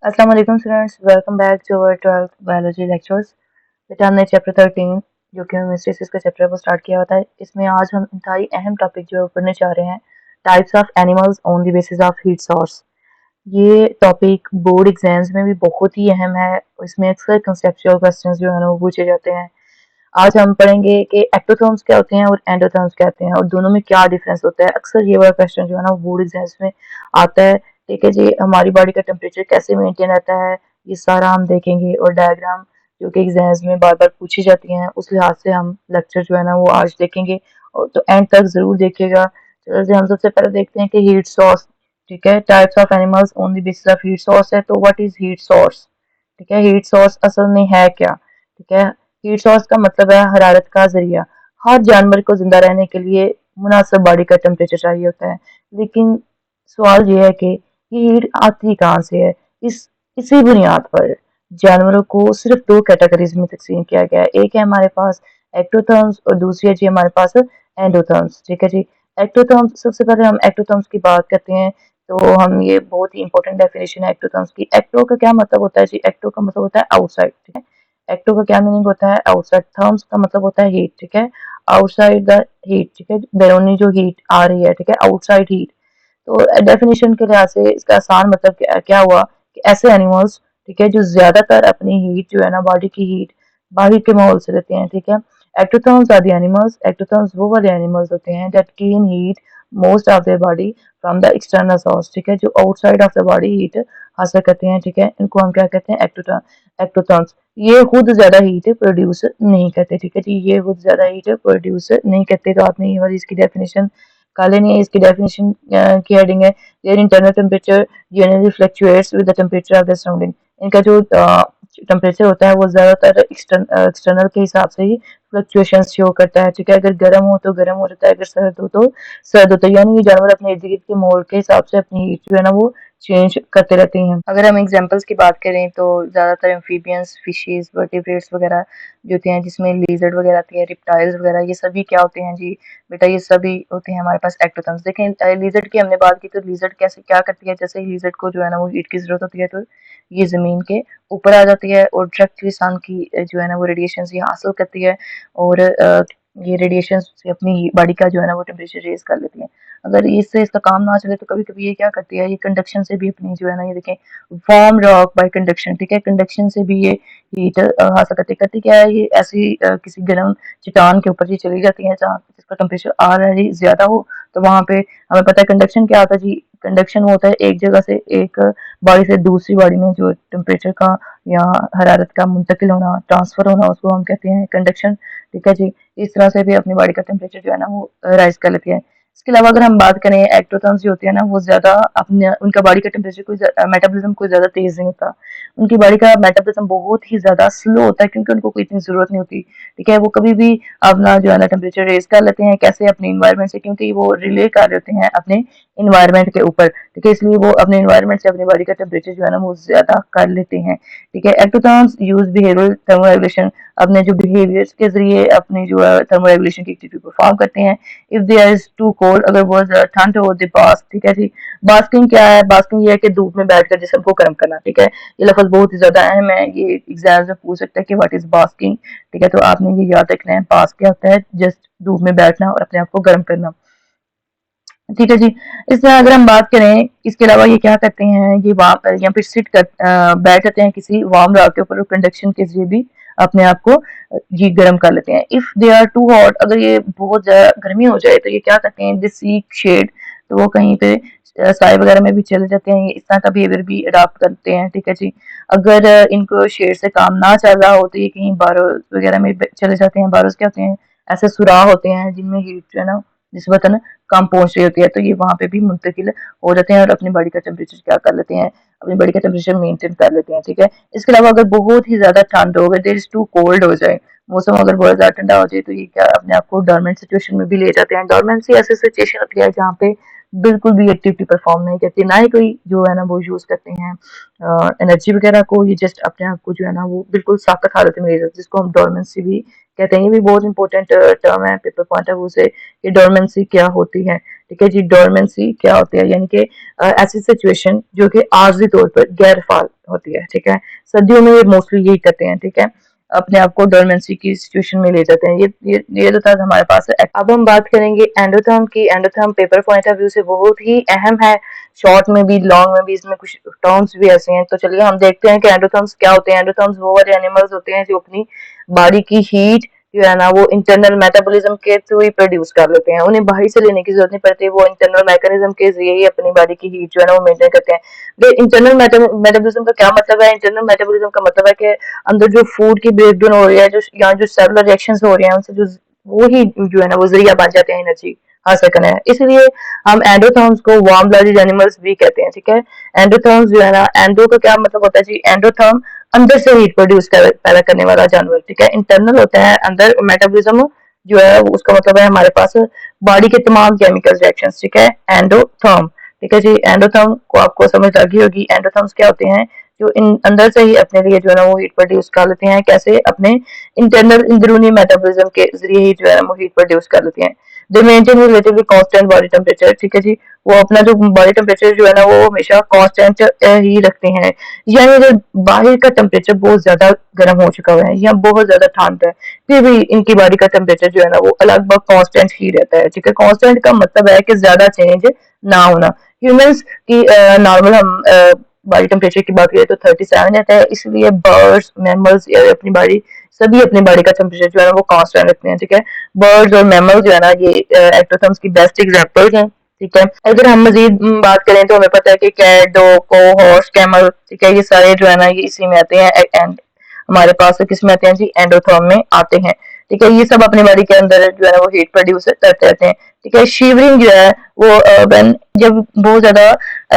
Assalamu alaikum students, welcome back to our 12th biology lectures। बेटा हमने chapter 13 जो कि हमें स्पीसीज का चैप्टर है वो स्टार्ट किया होता है। इसमें आज हम इंतहाई अहम टॉपिक जो पढ़ने जा रहे हैं, types of animals on the basis of heat source. ये टॉपिक बोर्ड एग्जाम्स में भी बहुत ही अहम है। इसमें अक्सर कंसेप्चुअल क्वेश्चंस जो है ना वो पूछे जाते हैं। आज हम पढ़ेंगे कि एक्टोथर्म्स क्या होते हैं और एंडोथर्म्स क्या होते हैं और दोनों में क्या डिफरेंस होता है। अक्सर ये वाला क्वेश्चन जो है ना वो बोर्ड एग्जाम्स में आता है। ठीक है जी, हमारी बॉडी का टेम्परेचर कैसे मेंटेन रहता है ये सारा हम देखेंगे, और डायग्राम जो कि एग्जाम्स में बार बार पूछी जाती हैं उस लिहाज से हम लेक्चर जो है ना वो आज देखेंगे, और तो एंड तक जरूर देखिएगा। चलो जी, हम सबसे पहले देखते हैं कि हीट सोर्स। ठीक है, types of animals on the basis of heat source है। तो व्हाट इज हीट सोर्स? ठीक है, हीट सोर्स असल में है क्या? ठीक है, हीट सोर्स का मतलब है हरारत का जरिया। हर जानवर को जिंदा रहने के लिए मुनासिब बॉडी का टेम्परेचर चाहिए होता है, लेकिन सवाल ये है कि ये हीट आती कहाँ से है। इसी बुनियाद पर जानवरों को सिर्फ दो कैटेगरीज में तकसीम किया गया है। एक है हमारे पास एक्टोथर्म्स और दूसरी है जी हमारे पास एंडोथर्म्स। ठीक है जी, एक्टोथर्म्स, सबसे पहले हम एक्टोथर्म्स की बात करते हैं। तो हम ये बहुत ही इंपॉर्टेंट डेफिनेशन है एक्टोथर्म्स की। एक्टो का क्या मतलब होता है जी? एक्टो का मतलब होता है आउटसाइड। ठीक है, एक्टो का क्या मीनिंग होता है? आउटसाइड। थर्म्स का मतलब होता है हीट। ठीक है, आउटसाइड द हीट। ठीक है, बैरूनी जो हीट आ रही है, ठीक है, आउटसाइड हीट। तो डेफिनेशन के लिहाज से इसका आसान मतलब क्या हुआ कि ऐसे एनिमल्स, ठीक है, जो ज्यादातर अपनी हीट जो है ना, बॉडी की हीट बाहर के माहौल से लेते हैं। ठीक है, एक्टोथर्म्स आर द एनिमल्स, एक्टोथर्म्स वो वाले एनिमल्स होते हैं that gain heat most of their body from the external source. ठीक है, जो outside of the body heat हासिल करते हैं। ठीक है, इनको हम क्या कहते हैं? एक्टोथर्म्स। ये खुद ज्यादा हीट प्रोड्यूस नहीं करते। ठीक है जी, ये खुद ज्यादा हीट प्रोड्यूस नहीं करते। तो आपने ये वाली इसकी डेफिनेशन कर लेनी है। इसकी डेफिनेशन की हेडिंग है their internal temperature generally fluctuates with the temperature of the surrounding. इनका जो टेम्परेचर होता है वो ज्यादातर एक्सटर्नल के हिसाब से ही फ्लक्चुएशंस शो करता है। ठीक है, अगर गर्म हो तो गर्म हो जाता है, अगर सर्द हो तो सर्द होता है। यानी ये जानवर अपने इर्द गिर्द के माहौल के हिसाब से अपनी हीट जो है ना वो चेंज करते रहते हैं। अगर हम एग्जांपल्स की बात करें तो ज्यादातर एम्फीबियंस, फिशेस, वर्टिब्रेट्स वगैरह जो होते हैं, जिसमें लिजर्ड वगैरह आती है, रिप्टाइल्स वगैरह, ये सभी क्या होते हैं जी? बेटा ये सभी होते हैं हमारे पास एक्टोथर्म्स। देखें, लिजर्ड की हमने बात की तो लिजर्ड कैसे क्या करती है? जैसे ही लिजर्ड को जो है ना वो हीट की जरूरत होती है तो ये जमीन के ऊपर आ जाती है और डायरेक्टली सन की जो है ना वो रेडिएशन ये हासिल करती है, और ये रेडिएशन से अपनी बॉडी का जो है ना वो टेम्परेचर रेज कर लेती है। अगर इससे इसका काम ना चले तो कभी कभी ये क्या करती है, ये कंडक्शन से भी अपनी जो है ना, ये देखें, वार्म रॉक बाय कंडक्शन। ठीक है, कंडक्शन से भी ये हीट हासिल करती क्या है, ये ऐसी किसी गर्म चट्टान के ऊपर जी चली जाती है जहाँ जिसका टेम्परेचर ऑलरेडी ज्यादा हो। तो वहां पे हमें पता है कंडक्शन क्या होता है जी? कंडक्शन होता है एक जगह से एक बॉडी से दूसरी बॉडी में जो टेम्परेचर का या हरारत का मुंतकिल होना, ट्रांसफर होना, उसको हम कहते हैं कंडक्शन। ठीक है जी, इस तरह से भी अपनी बॉडी का टेम्परेचर जो है ना वो राइज कर लेती है। इसके अलावा अगर हम बात करें, एक्टोथर्म्स जो होते हैं ना वो ज्यादा अपने उनका बॉडी का टेम्परेचर कोई मेटाबॉलिज्म कोई ज्यादा तेज नहीं होता। उनकी बॉडी का मेटाबॉलिज्म बहुत ही ज्यादा स्लो होता है क्योंकि उनको कोई इतनी जरूरत नहीं होती। ठीक है, वो कभी भी अपना जो है ना टेम्परेचर रेज कर लेते हैं। कैसे? अपने इन्वायरमेंट से, क्योंकि वो रिले कर रहे होते हैं अपने इन्वायरमेंट के ऊपर। ठीक है, इसलिए वो अपने इन्वायरमेंट से अपनी बॉडी का टेम्परेचर जो है ना वो ज्यादा कर लेते हैं। ठीक है, एक्टोथर्म्स यूज बिहेवियरल थर्मोरेगुलेशन, अपने जो बिहेवियर्स के जरिए अपनी जो है थर्मोरेगुलेशन की एक्टिविटी परफॉर्म करते हैं। If there is too cold, अगर बहुत ज्यादा ठंड हो, दे बास्क। ठीक है जी, बास्किंग क्या है? बास्किंग ये है कि धूप में बैठकर जिस्म को गर्म करना। ठीक है, ये लफ्ज बहुत ही ज्यादा अहम है, ये एग्जाम में पूछ सकता है कि व्हाट इज बास्किंग। ठीक है, तो आपने ये याद रखना है, बास्क क्या होता है? जस्ट धूप में बैठना और अपने आप को गर्म करना। ठीक है जी, इस तरह अगर हम बात करें, इसके अलावा ये क्या करते हैं, ये वहाँ या फिर बैठ जाते हैं किसी वार्म रॉक के ऊपर और कंडक्शन के जरिए भी अपने आप को जी गर्म कर लेते हैं। If they are too hot, अगर ये बहुत ज्यादा गर्मी हो जाए तो ये क्या करते हैं? दे सीक शेड, तो वो कहीं पे साए वगैरह में भी चले जाते हैं। इस तरह का बिहेवियर भी अडॉप्ट करते हैं। ठीक है जी, अगर इनको शेड से काम ना चल रहा हो तो ये कहीं बारोज वगैरह में चले जाते हैं। बारोज क्या होते हैं? ऐसे सुराख होते हैं जिनमें हीट जो है ना निस्बतन कम पहुंच रही होती है, तो ये वहां पे भी मुंतकिल हो जाते हैं और अपनी बॉडी का टेम्परेचर क्या कर लेते हैं? अपनी बॉडी का टेम्परेचर मेंटेन कर लेते हैं। ठीक है, इसके अलावा अगर बहुत ही ज्यादा ठंड हो, अगर देर इज टू कोल्ड हो जाए, मौसम अगर बहुत ज्यादा ठंडा हो जाए, तो ये क्या अपने आप को डोरमेंट सिचुएशन में भी ले जाते हैं। डोरमेंसी ऐसी सिचुएशन होती है जहाँ पे बिल्कुल भी एक्टिविटी परफॉर्म नहीं करती, ना ही कोई जो है ना वो यूज करते हैं एनर्जी वगैरह को। ये जस्ट अपने आप को जो है ना वो बिल्कुल साख्त हालत में ले जाते हैं, जिसको हम डोरमेंसी भी कहते हैं। ये भी बहुत इंपॉर्टेंट टर्म है पेपर पॉइंट ऑफ व्यू से कि डोरमेंसी क्या होती है। ठीक है जी। डोरमेंसी क्या होती है, यानी कि ऐसी सिचुएशन जो कि आर्जी तौर पर गैर फाल होती है, ठीक है। सर्दियों में ये मोस्टली यही करते हैं, ठीक है, अपने आप को डोरमेंसी की सिचुएशन में ले जाते हैं। ये तो था हमारे पास है। अब हम बात करेंगे एंडोथर्म की। Endotherm paper point of view से बहुत ही अहम है, शॉर्ट में भी लॉन्ग में भी इसमें कुछ टर्म्स भी ऐसे हैं। तो चलिए हम देखते हैं कि एंडोथर्म्स क्या होते हैं। एंडोथर्म्स वो वाले एनिमल्स होते हैं जो अपनी बॉडी की हीट जो है ना वो इंटरनल मेटाबॉलिज्म के थ्रू ही प्रोड्यूस कर लेते हैं। उन्हें बाहर से लेने की जरूरत नहीं पड़ती, वो इंटरनल मैकेनिज्म के जरिए ही अपनी बॉडी की हीट जो है ना वो मेंटेन करते हैं। इंटरनल मेटाबॉलिज्म का क्या मतलब है? इंटरनल मेटाबॉलिज्म का मतलब है कि अंदर जो फूड की ब्रेकडाउन हो रही है, जो यहाँ जो सेलुलर रिएक्शंस हो रही हैं, उनसे जो वो ही जो है ना वो जरिया बन जाते हैं एनर्जी हासिल करने हैं। इसलिए हम एंडोथर्म्स को वार्म ब्लडेड एनिमल्स भी कहते हैं, ठीक है। एंडोथर्म्स जो है ना, एंडो का क्या मतलब होता है जी? एंडोथर्म अंदर से हीट प्रोड्यूस पैदा करने वाला जानवर, ठीक है। इंटरनल होता है अंदर मेटाबॉलिज्म जो है उसका मतलब है हमारे पास बॉडी के तमाम केमिकल रिएक्शंस, ठीक है। एंडोथर्म, ठीक है जी। एंडोथर्म को आपको समझ लगी होगी। एंडोथर्म्स क्या होते हैं? जो इन अंदर से ही अपने लिए जो है ना वो हीट प्रोड्यूस कर लेते हैं। कैसे? अपने इंटरनल अंदरूनी मेटाबॉलिज्म के जरिए ही जो है ना वो हीट प्रोड्यूस कर लेते हैं। दे maintain relatively constant body temperature, ठीक है जी। वो अपना जो बॉडी टेम्परेचर जो है ना वो हमेशा कांस्टेंट ही रखते हैं। यानी अगर बाहर का टेम्परेचर बहुत ज्यादा गर्म हो चुका हुआ है या बहुत ज्यादा ठंड है, फिर भी इनकी बॉडी का टेम्परेचर जो है ना वो लगभग कांस्टेंट ही रहता है, ठीक है। कांस्टेंट का मतलब है कि ज्यादा चेंज ना होना। ह्यूमंस की नॉर्मल हम बॉडी टेम्परेचर की बात करें तो 37 रहता है, इसलिए बर्ड्स, मैमल्स अपनी बॉडी सभी अपनी बॉडी का टेम्परेचर जो है ना वो कांस्टेंट रखते हैं, ठीक है। बर्ड्स और मैमल्स जो है ना ये एक्टोथर्म्स की बेस्ट एग्जांपल्स हैं, ठीक है। अगर हम मजीद बात करें तो हमें पता है कि कैट, डॉग, को हॉर्स, कैमल, ठीक है, ये सारे जो है ना ये इसी में आते हैं। एंड हमारे पास किस में आते हैं जी? एंडोथर्म में आते हैं, ठीक है। ये सब अपनी बॉडी के अंदर जो है ना वो हीट प्रोड्यूस करते रहते हैं, ठीक है। शिवरिंग जो है वो when जब बहुत ज्यादा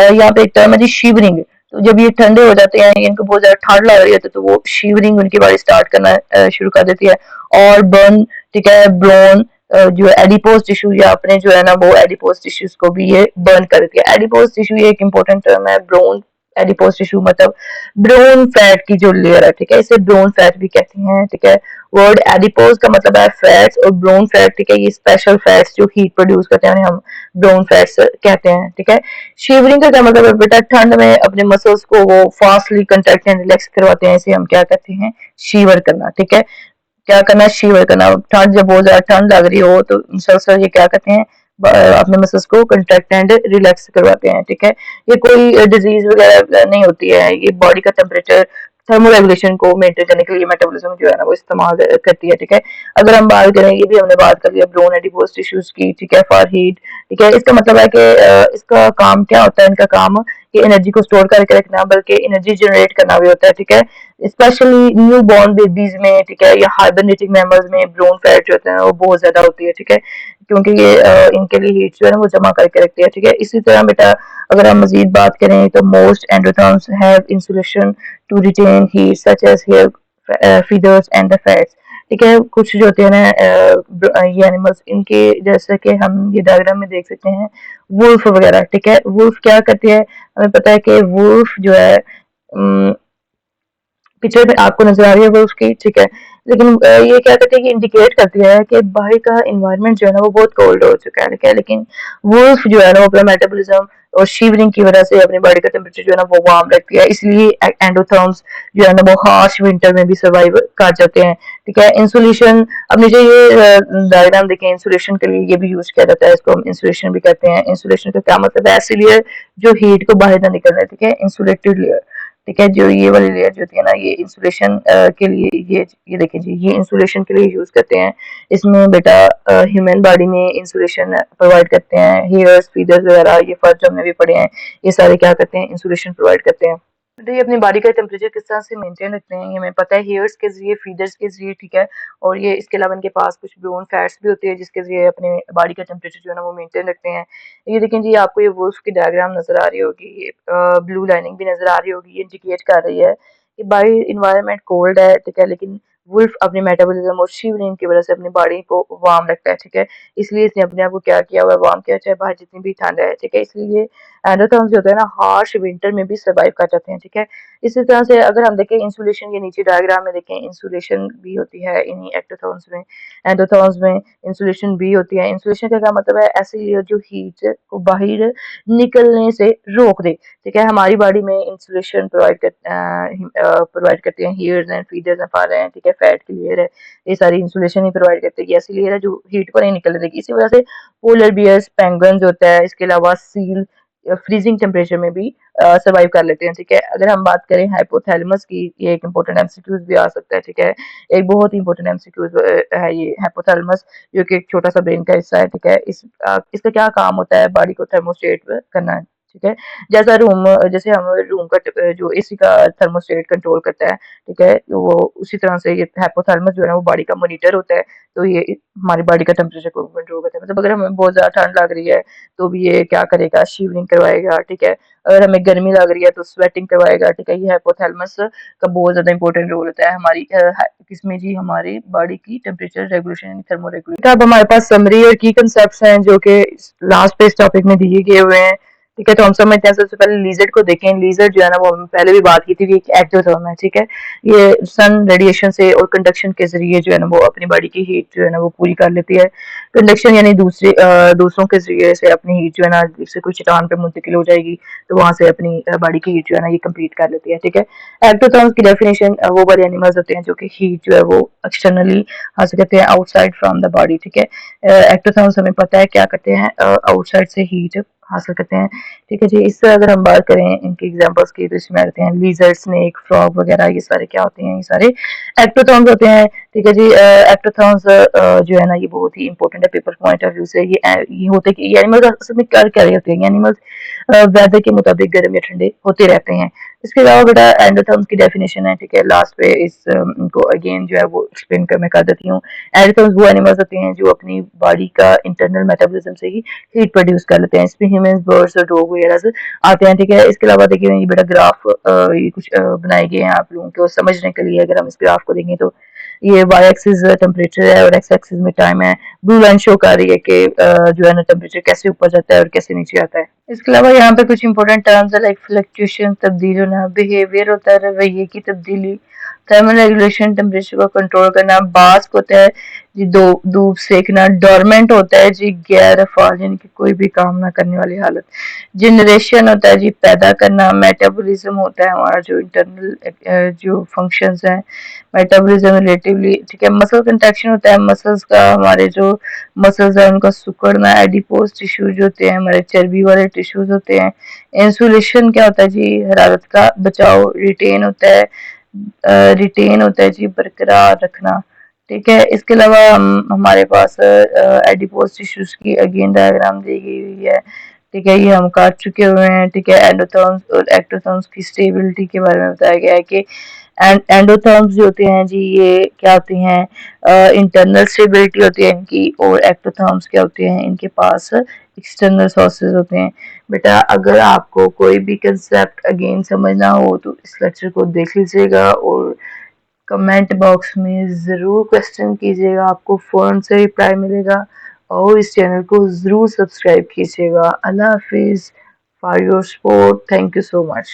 यहाँ पे एक टर्म है जी शिवरिंग। तो जब ये ठंडे हो जाते हैं, इनको बहुत ज्यादा ठंड लग रही होती है, तो वो शिवरिंग उनकी बॉडी स्टार्ट करना शुरू कर देती है। और बर्न, ठीक है, ब्रोन, जो एडिपोज टिश्यू या अपने जो है ना वो एडिपोज टिश्यूज को भी ये बर्न कर देती है। एडिपोज टिश्यू ये एक इंपॉर्टेंट टर्म है। ब्रोन एडिपोज टिश्यू मतलब ब्रोन फैट की जो लेयर है, ठीक है, इसे ब्रोन फैट भी कहते हैं, ठीक है। वर्ड एडिपोज का मतलब है फैट्स, और ब्रोन फैट, ठीक है, ये स्पेशल फैट्स जो हीट प्रोड्यूस करते हैं हम ब्रोन फैट्स कहते हैं, ठीक है। शिवरिंग का क्या मतलब है बेटा? ठंड में अपने मसल्स को वो फास्टली कंट्रैक्ट एंड रिलैक्स करवाते हैं, इसे हम क्या कहते हैं? शीवर करना, ठीक है। क्या करना? शीवर करना। ठंड जब बहुत ज्यादा ठंड लग रही हो तो मुसलसल ये क्या करते हैं? अपने मसल्स को कंट्रैक्ट एंड रिलैक्स करवाते हैं, ठीक है। ये कोई डिजीज वगैरह नहीं होती है, ये बॉडी का टेम्परेचर थर्मोरेगुलेशन को मेंटेन करने के लिए मेटाबॉलिज्म जो है ना वो इस्तेमाल करती है, ठीक है। अगर हम बात करें, ये भी हमने बात कर लिया ब्रोन एडिपोज टिश्यूज की, ठीक है, फॉर हीट, ठीक है। इसका मतलब है कि इसका काम क्या होता है? इनका काम कि एनर्जी को स्टोर करके रखना, बल्कि एनर्जी जनरेट करना भी होता है, ठीक है। स्पेशली न्यू बॉर्न बेबीज में, ठीक है, या हाइबरनेटिंग मेंबर्स में ब्रोन फैट जो होते हैं वो बहुत ज्यादा होती है, ठीक है, क्योंकि ये इनके लिए हीट जो है ना वो जमा करके रखती है, ठीक है। इसी तरह बेटा अगर हम मजीद बात करें तो most endotherms have insulation to retain heat such as hair feathers and the fats, ठीक है। कुछ जो होते हैं ना ये एनिमल्स, इनके जैसे कि हम ये डायग्राम में देख सकते हैं वुल्फ वगैरह, ठीक है। वुल्फ क्या करती है? हमें पता है कि वुल्फ जो है पिक्चर में आपको नजर आ रही है वो उसकी, ठीक है। लेकिन ये क्या करती है कि इंडिकेट करती है कि बाहर का इन्वायरमेंट जो है ना वो बहुत कोल्ड हो चुका है, ठीक है। लेकिन वुल्फ जो है ना वो अपना मेटाबॉलिज्म और शिवरिंग की वजह से अपनी बॉडी का टेम्परेचर जो है ना वो वार्म रखती है, इसलिए एंडोथर्म्स जो है ना वो हार्श विंटर में भी सर्वाइव कर जाते हैं, ठीक है। इंसुलेशन, अब नीचे ये डायग्राम देखें, इंसुलेशन के लिए ये भी यूज किया जाता है, इसको हम इंसुलेशन भी कहते हैं। इंसुलेशन का क्या मतलब है? ऐसी लेयर जो हीट को बाहर ना निकलना, ठीक है, इंसुलेटेड लेयर, ठीक है। जो ये वाली लेयर जो होती है ना ये इंसुलेशन के लिए, ये देखिए जी, ये इंसुलेशन के लिए यूज करते हैं। इसमें बेटा ह्यूमन बॉडी में इंसुलेशन प्रोवाइड करते हैं, हेयर्स, फीदर्स वगैरह, ये फर्ज जो हमने भी पढ़े हैं, ये सारे क्या करते हैं? इंसुलेशन प्रोवाइड करते हैं। तो ये अपनी बॉडी का टेम्परेचर किस तरह से मेंटेन रखते हैं ये हमें पता है, हेयर्स के जरिए, फीदर्स के जरिए, ठीक है। और ये इसके अलावा इनके पास कुछ ब्रोन फैट्स भी होते हैं जिसके जरिए अपने बॉडी का टेम्परेचर जो है ना वो मेंटेन रखते हैं। ये देखें जी, आपको ये वुल्फ की डायग्राम नजर आ रही होगी, ये ब्लू लाइनिंग भी नजर आ रही होगी, ये इंडिकेट कर रही है कि बाहर इन्वायरमेंट कोल्ड है, ठीक है, लेकिन वुल्फ अपने मेटाबॉलिज्म और शिवरिंग की वजह से अपनी बॉडी को वार्म रखता है, ठीक है। इसलिए इसने अपने आप को क्या किया हुआ है, वार्म किया, चाहे बाहर जितनी भी ठंड है, ठीक है। इसलिए एंडोथर्म्स जो होते हैं ना, हार्श विंटर में भी सर्वाइव कर जाते हैं, ठीक है। इसी तरह से अगर हम देखें इंसुलेशन के नीचे डायग्राम में देखें, इंसुलेशन भी होती है इन्हीं एक्टोथर्म्स में, एंडोथर्म्स में इंसुलेशन भी होती है। इंसुलेशन का क्या मतलब है, ऐसी लेयर जो हीट को बाहर निकलने से रोक दे, ठीक है। हमारी बॉडी में इंसुलेशन प्रोवाइड करते हैं here's and feeders and far हैं, ठीक है। फैट की लेयर है, ये सारी इंसुलेशन ही प्रोवाइड करते हैं। ऐसी लेयर है जो हीट को नहीं निकलने देगी। इसी वजह से पोलर बियर्स, पेंगुइन्स होता है, इसके अलावा सील फ्रीजिंग टेम्परेचर में भी सर्वाइव कर लेते हैं, ठीक है। अगर हम बात करें हाइपोथैलेमस की, ये एक इंपॉर्टेंट एमसीक्यूज भी आ सकता है, ठीक है। एक बहुत ही इंपॉर्टेंट एमसीक्यूज है ये हाइपोथैलेमस, जो कि एक छोटा सा ब्रेन का हिस्सा है, ठीक है। इसका क्या काम होता है, बॉडी को थर्मोस्टेट करना है, ठीक है। जैसे हम रूम का जो एसी का थर्मोस्टेट कंट्रोल करता है, ठीक है, तो वो उसी तरह से ये हाइपोथैलेमस जो है ना, वो बॉडी का मॉनिटर होता है। तो ये हमारी बॉडी का टेम्परेचर को कंट्रोल करता है। मतलब अगर हमें बहुत ज़्यादा ठंड लग रही है तो भी ये क्या करेगा, शिवरिंग करवाएगा, ठीक है। अगर हमें गर्मी लग रही है तो स्वेटिंग करवाएगा, ठीक है। ये हाइपोथैलेमस का बहुत ज़्यादा इंपॉर्टेंट रोल होता है हमारी किसमें जी, हमारी बॉडी की टेम्परेचर रेगुलेशन यानी थर्मो रेगुलेशन। अब हमारे पास समरी और की कंसेप्ट हैं जो कि लास्ट पे इस टॉपिक में दिए गए हुए हैं, ठीक है। तो हम समझते हैं, सबसे पहले लीजर्ड को देखें। लीजर्ड जो है ना, वो हम पहले भी बात की थी, एक एक्टोथर्म है, ठीक है। ये सन रेडिएशन से और कंडक्शन के जरिए जो है ना, वो अपनी बॉडी की हीट जो है ना, वो पूरी कर लेती है। कंडक्शन यानी दूसरों के जरिए से अपनी हीट जो है ना, जैसे कोई चट्टान पे मुंतकिल हो जाएगी तो वहां से अपनी बॉडी की हीट जो है ना, ये कंप्लीट कर लेती है, ठीक है। एक्टोथर्म्स की डेफिनेशन, वो वाले एनिमल्स होते हैं जो कि हीट जो है वो एक्सटर्नली हासिल करते हैं, आउटसाइड फ्रॉम द बॉडी, ठीक है। एक्टोथर्म्स हमें पता है क्या करते हैं, आउटसाइड से हीट हासिल करते हैं, ठीक है जी। इससे अगर हम बात करें इनके एग्जांपल्स की, तो इसमें आते हैं लीजर्ड, स्नेक, फ्रॉग वगैरह, ये सारे क्या होते हैं, ये सारे एक्टोथर्म्स होते हैं, ठीक है जी। एक्टोथर्म्स जो है ना, ये बहुत ही इंपॉर्टेंट है पेपर पॉइंट ऑफ व्यू से। ये होते कि ये एनिमल्स असल में कर क्या रहे होते हैं, ये एनिमल्स वेदर के मुताबिक गर्म या ठंडे होते रहते हैं। इसके अलावा बेटा एंडोथर्म्स की डेफिनेशन है, ठीक है। लास्ट पे इनको अगेन जो है वो एक्सप्लेन कर मैं कर देती हूँ। एंडोथर्म्स वो एनिमल्स होते हैं जो अपनी बॉडी का इंटरनल मेटाबॉलिज्म से ही हीट प्रोड्यूस कर लेते हैं। इसमें ह्यूमंस, बर्ड्स और डॉग वगैरह से आते हैं, ठीक है। इसके अलावा देखिए ये बेटा ग्राफ ये कुछ बनाए गए हैं आप लोगों को समझने के लिए। अगर हम इस ग्राफ को देखें तो ये वाई एक्सिस टेम्परेचर है और एक्स एक्सिस में टाइम है। ब्लू लाइन शो कर रही है कि जो है ना, टेम्परेचर कैसे ऊपर जाता है और कैसे नीचे आता है। इसके अलावा यहाँ पे कुछ इंपॉर्टेंट टर्म्स है, लाइक फ्लक्चुएशन, तब्दील होना, बिहेवियर होता है रवैये की तब्दीली, थर्मल रेगुलेशन, टेम्परेचर को कंट्रोल करना, बास्क होता है जी, धूप सेकना, डोरमेंट होता है जी, गैर अफाल यानी कि कोई भी काम ना करने वाली हालत, जनरेशन होता है जी, पैदा करना, मेटाबॉलिज्म होता है हमारा जो इंटरनल जो फंक्शंस हैं, मेटाबॉलिज्म रिलेटिवली, ठीक है। मसल कंट्रैक्शन होता है, मसल्स का हमारे जो मसल्स है उनका सिकुड़ना, एडिपोज टिश्यूज होते हैं हमारे, चर्बी वाले टिश्यूज होते हैं। इंसुलेशन क्या होता है जी, हरारत का बचाव, रिटेन होता है जी, बरकरार रखना, ठीक है। इसके अलावा हमारे पास एडिपोज टिश्यूज की अगेन डायग्राम दी गई हुई है, ठीक है। ये हम काट चुके हुए हैं, ठीक है। एंडोथर्म्स और एक्टोथर्म्स की स्टेबिलिटी के बारे में बताया गया है कि एंडोथर्म्स जो होते हैं जी, ये क्या होती हैं, इंटरनल स्टेबिलिटी होती है इनकी, और एक्टोथर्म्स क्या होते हैं, इनके पास एक्सटर्नल सोर्सेज होते हैं। बेटा अगर आपको कोई भी कंसेप्ट अगेन समझना हो तो इस लेक्चर को देख लीजिएगा और कमेंट बॉक्स में ज़रूर क्वेश्चन कीजिएगा, आपको फ़ौरन से रिप्लाई मिलेगा। और इस चैनल को ज़रूर सब्सक्राइब कीजिएगा। अल्लाह हाफिज़ for your support, thank you so much.